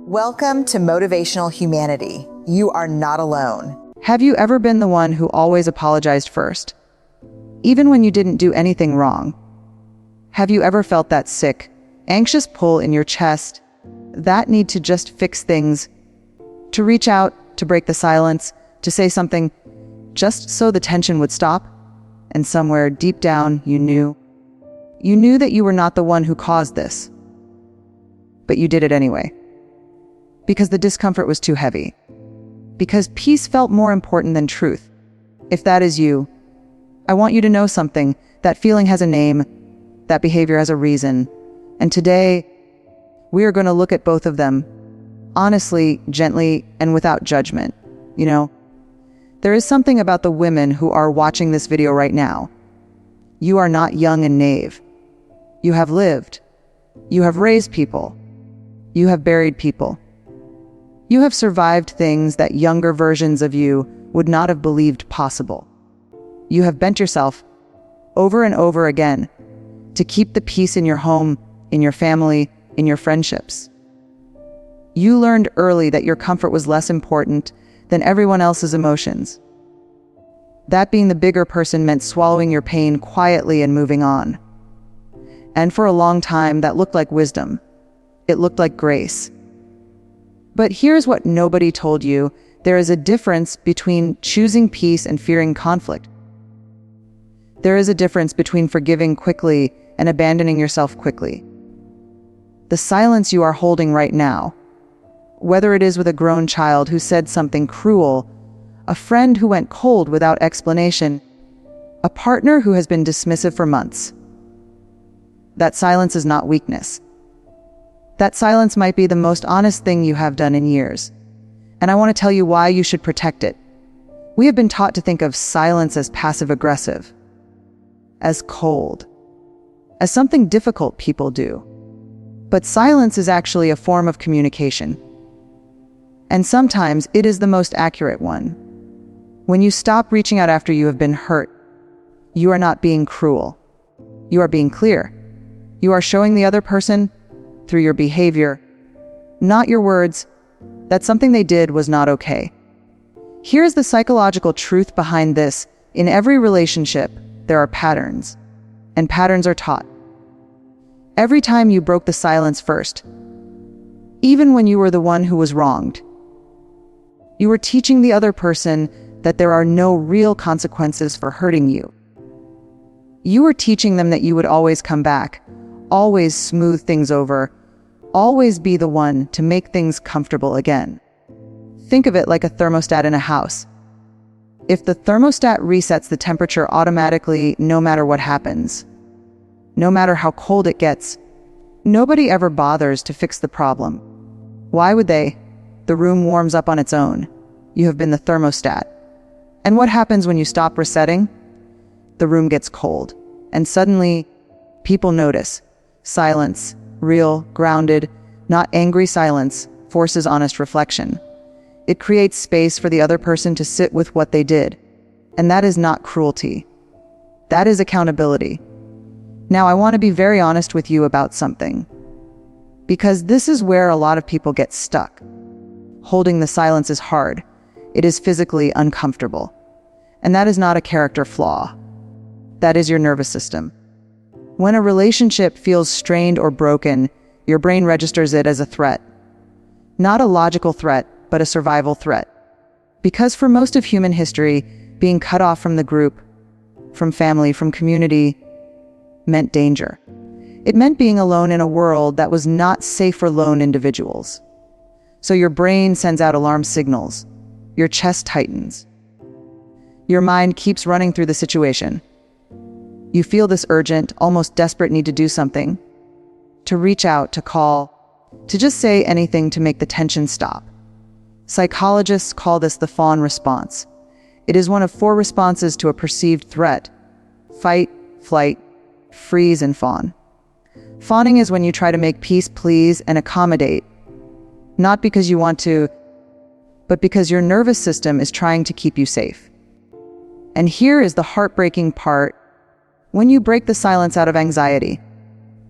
Welcome to Motivational Humanity. You are not alone. Have you ever been the one who always apologized first, even when you didn't do anything wrong? Have you ever felt that sick, anxious pull in your chest, that need to just fix things, to reach out, to break the silence, to say something just so the tension would stop? And somewhere deep down, you knew that you were not the one who caused this, but you did it anyway. Because the discomfort was too heavy. Because peace felt more important than truth. If that is you, I want you to know something. That feeling has a name. That behavior has a reason. And today, we are going to look at both of them. Honestly, gently, and without judgment. You know, there is something about the women who are watching this video right now. You are not young and naive. You have lived. You have raised people. You have buried people. You have survived things that younger versions of you would not have believed possible. You have bent yourself over and over again to keep the peace in your home, in your family, in your friendships. You learned early that your comfort was less important than everyone else's emotions. That being the bigger person meant swallowing your pain quietly and moving on. And for a long time, that looked like wisdom. It looked like grace. But here's what nobody told you. There is a difference between choosing peace and fearing conflict. There is a difference between forgiving quickly and abandoning yourself quickly. The silence you are holding right now, whether it is with a grown child who said something cruel, a friend who went cold without explanation, a partner who has been dismissive for months, that silence is not weakness. That silence might be the most honest thing you have done in years. And I want to tell you why you should protect it. We have been taught to think of silence as passive-aggressive, as cold, as something difficult people do. But silence is actually a form of communication. And sometimes it is the most accurate one. When you stop reaching out after you have been hurt, you are not being cruel. You are being clear. You are showing the other person, through your behavior, not your words, that something they did was not okay. Here's the psychological truth behind this. In every relationship, there are patterns, and patterns are taught. Every time you broke the silence first, even when you were the one who was wronged, you were teaching the other person that there are no real consequences for hurting you. You were teaching them that you would always come back, always smooth things over, always be the one to make things comfortable again. Think of it like a thermostat in a house. If the thermostat resets the temperature automatically, no matter what happens, no matter how cold it gets, nobody ever bothers to fix the problem. Why would they? The room warms up on its own. You have been the thermostat. And what happens when you stop resetting? The room gets cold, and suddenly, people notice. Silence, real, grounded, not angry silence, forces honest reflection. It creates space for the other person to sit with what they did. And that is not cruelty. That is accountability. Now, I want to be very honest with you about something. Because this is where a lot of people get stuck. Holding the silence is hard. It is physically uncomfortable. And that is not a character flaw. That is your nervous system. When a relationship feels strained or broken, your brain registers it as a threat. Not a logical threat, but a survival threat. Because for most of human history, being cut off from the group, from family, from community, meant danger. It meant being alone in a world that was not safe for lone individuals. So your brain sends out alarm signals. Your chest tightens. Your mind keeps running through the situation. You feel this urgent, almost desperate need to do something, to reach out, to call, to just say anything to make the tension stop. Psychologists call this the fawn response. It is one of 4 responses to a perceived threat: fight, flight, freeze, and fawn. Fawning is when you try to make peace, please, and accommodate, not because you want to, but because your nervous system is trying to keep you safe. And here is the heartbreaking part. When you break the silence out of anxiety,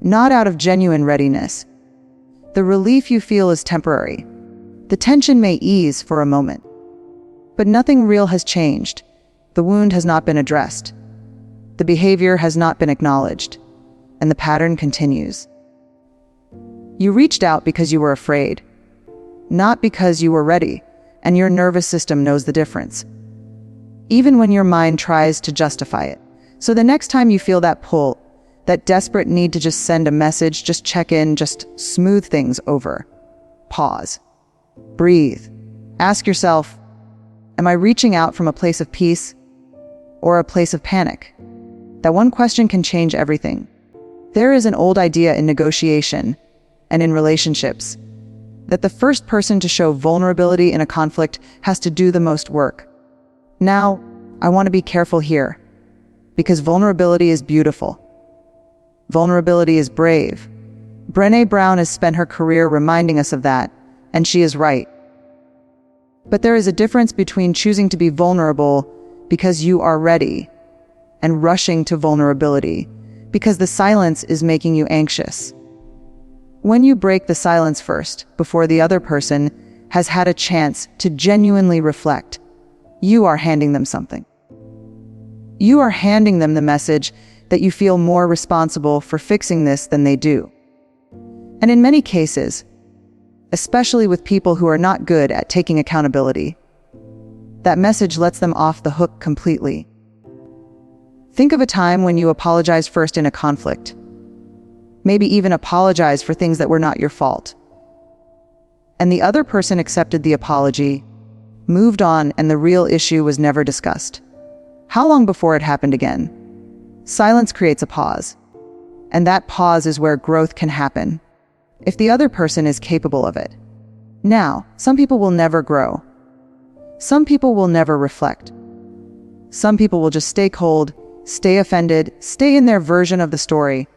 not out of genuine readiness, The relief you feel is temporary. The tension may ease for a moment. But nothing real has changed. The wound has not been addressed. The behavior has not been acknowledged. And the pattern continues. You reached out because you were afraid, not because you were ready, and your nervous system knows the difference, even when your mind tries to justify it. So the next time you feel that pull, that desperate need to just send a message, just check in, just smooth things over, pause, breathe, ask yourself, am I reaching out from a place of peace or a place of panic? That one question can change everything. There is an old idea in negotiation and in relationships that the first person to show vulnerability in a conflict has to do the most work. Now, I want to be careful here, because vulnerability is beautiful. Vulnerability is brave. Brené Brown has spent her career reminding us of that, and she is right. But there is a difference between choosing to be vulnerable because you are ready and rushing to vulnerability because the silence is making you anxious. When you break the silence first, before the other person has had a chance to genuinely reflect, you are handing them something. You are handing them the message that you feel more responsible for fixing this than they do. And in many cases, especially with people who are not good at taking accountability, that message lets them off the hook completely. Think of a time when you apologized first in a conflict. Maybe even apologize for things that were not your fault. And the other person accepted the apology, moved on, and the real issue was never discussed. How long before it happened again? Silence creates a pause. And that pause is where growth can happen, if the other person is capable of it. Now, some people will never grow. Some people will never reflect. Some people will just stay cold, stay offended, stay in their version of the story.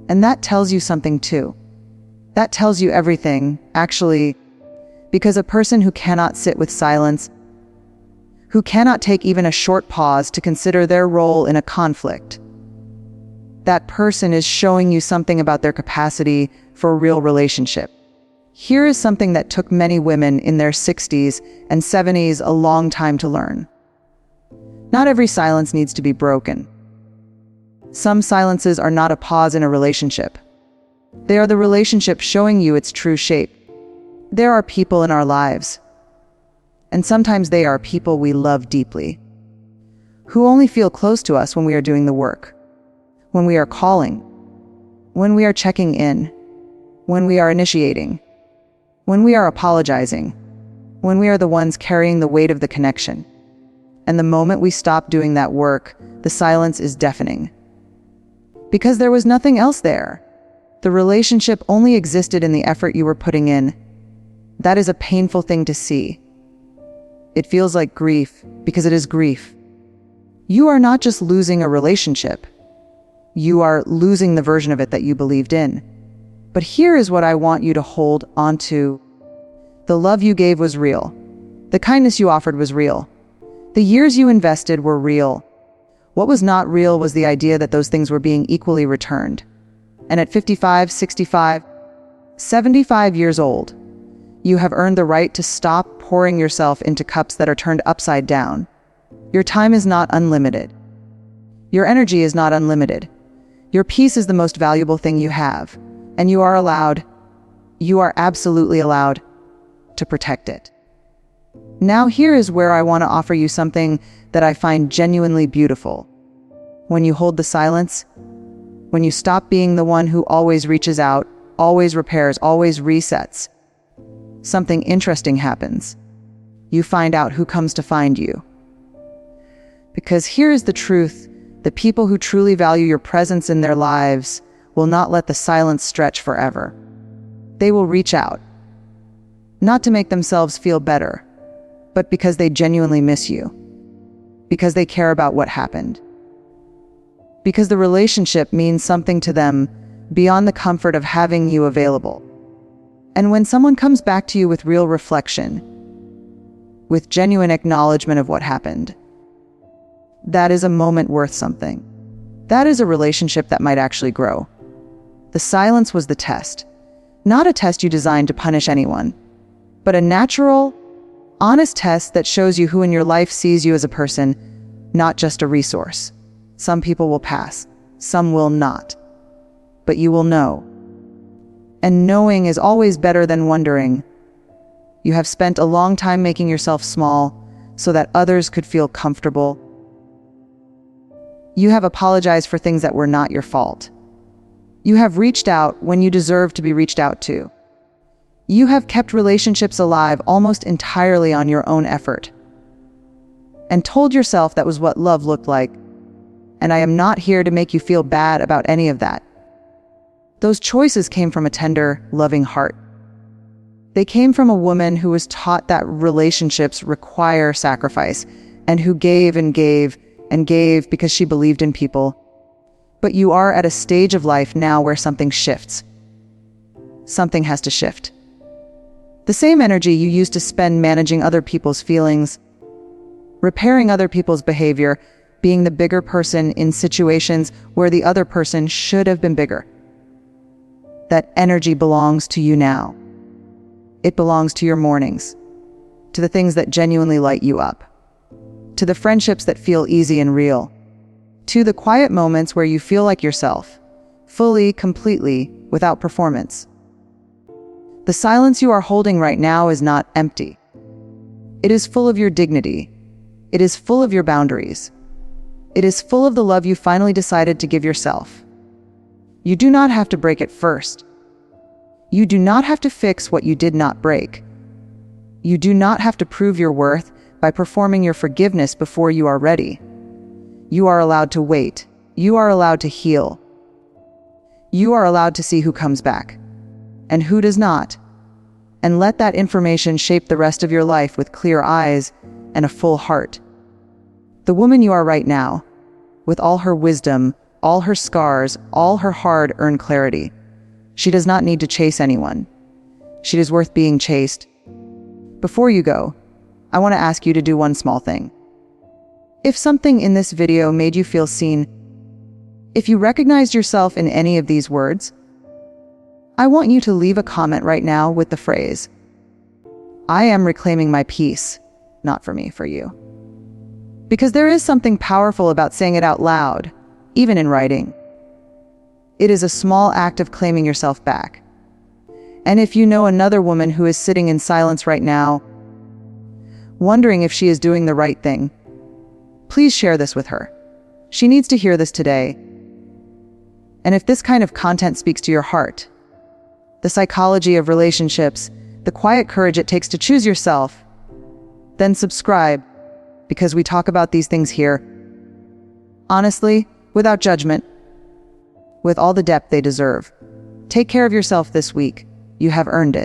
And that tells you something too. That tells you everything, actually, because a person who cannot sit with silence, who cannot take even a short pause to consider their role in a conflict, that person is showing you something about their capacity for a real relationship. Here is something that took many women in their 60s and 70s a long time to learn. Not every silence needs to be broken. Some silences are not a pause in a relationship. They are the relationship showing you its true shape. There are people in our lives, and sometimes they are people we love deeply, who only feel close to us when we are doing the work, when we are calling, when we are checking in, when we are initiating, when we are apologizing, when we are the ones carrying the weight of the connection. And the moment we stop doing that work, the silence is deafening. Because there was nothing else there. The relationship only existed in the effort you were putting in. That is a painful thing to see. It feels like grief, because it is grief. You are not just losing a relationship. You are losing the version of it that you believed in. But here is what I want you to hold onto. The love you gave was real. The kindness you offered was real. The years you invested were real. What was not real was the idea that those things were being equally returned. And at 55, 65, 75 years old, you have earned the right to stop pouring yourself into cups that are turned upside down. Your time is not unlimited. Your energy is not unlimited. Your peace is the most valuable thing you have, and you are absolutely allowed to protect it. Now here is where I want to offer you something that I find genuinely beautiful. When you hold the silence, when you stop being the one who always reaches out, always repairs, always resets, something interesting happens. You find out who comes to find you. Because here is the truth: the people who truly value your presence in their lives will not let the silence stretch forever. They will reach out, not to make themselves feel better, but because they genuinely miss you, because they care about what happened, because the relationship means something to them beyond the comfort of having you available. And when someone comes back to you with real reflection, with genuine acknowledgement of what happened, that is a moment worth something. That is a relationship that might actually grow. The silence was the test, Not a test you designed to punish anyone, but a natural, honest test that shows you who in your life sees you as a person, not just a resource. Some people will pass, some will not, but you will know. And knowing is always better than wondering. You have spent a long time making yourself small so that others could feel comfortable. You have apologized for things that were not your fault. You have reached out when you deserve to be reached out to. You have kept relationships alive almost entirely on your own effort, and told yourself that was what love looked like. And I am not here to make you feel bad about any of that. Those choices came from a tender, loving heart. They came from a woman who was taught that relationships require sacrifice, and who gave and gave and gave because she believed in people. But you are at a stage of life now where something shifts. Something has to shift. The same energy you used to spend managing other people's feelings, repairing other people's behavior, being the bigger person in situations where the other person should have been bigger. That energy belongs to you now. It belongs to your mornings, to the things that genuinely light you up, to the friendships that feel easy and real, to the quiet moments where you feel like yourself, fully, completely, without performance. The silence you are holding right now is not empty. It is full of your dignity. It is full of your boundaries. It is full of the love you finally decided to give yourself. You do not have to break it first. You do not have to fix what you did not break. You do not have to prove your worth by performing your forgiveness before you are ready. You are allowed to wait. You are allowed to heal. You are allowed to see who comes back and who does not, and let that information shape the rest of your life with clear eyes and a full heart. The woman you are right now, with all her wisdom, all her scars, all her hard-earned clarity, she does not need to chase anyone. She is worth being chased. Before you go, I want to ask you to do one small thing. If something in this video made you feel seen, if you recognized yourself in any of these words, I want you to leave a comment right now with the phrase, "I am reclaiming my peace," not for me, for you. Because there is something powerful about saying it out loud, even in writing. It is a small act of claiming yourself back. And if you know another woman who is sitting in silence right now, wondering if she is doing the right thing, please share this with her. She needs to hear this today. And if this kind of content speaks to your heart, the psychology of relationships, the quiet courage it takes to choose yourself, then subscribe, because we talk about these things here, honestly, without judgment, with all the depth they deserve. Take care of yourself this week. You have earned it.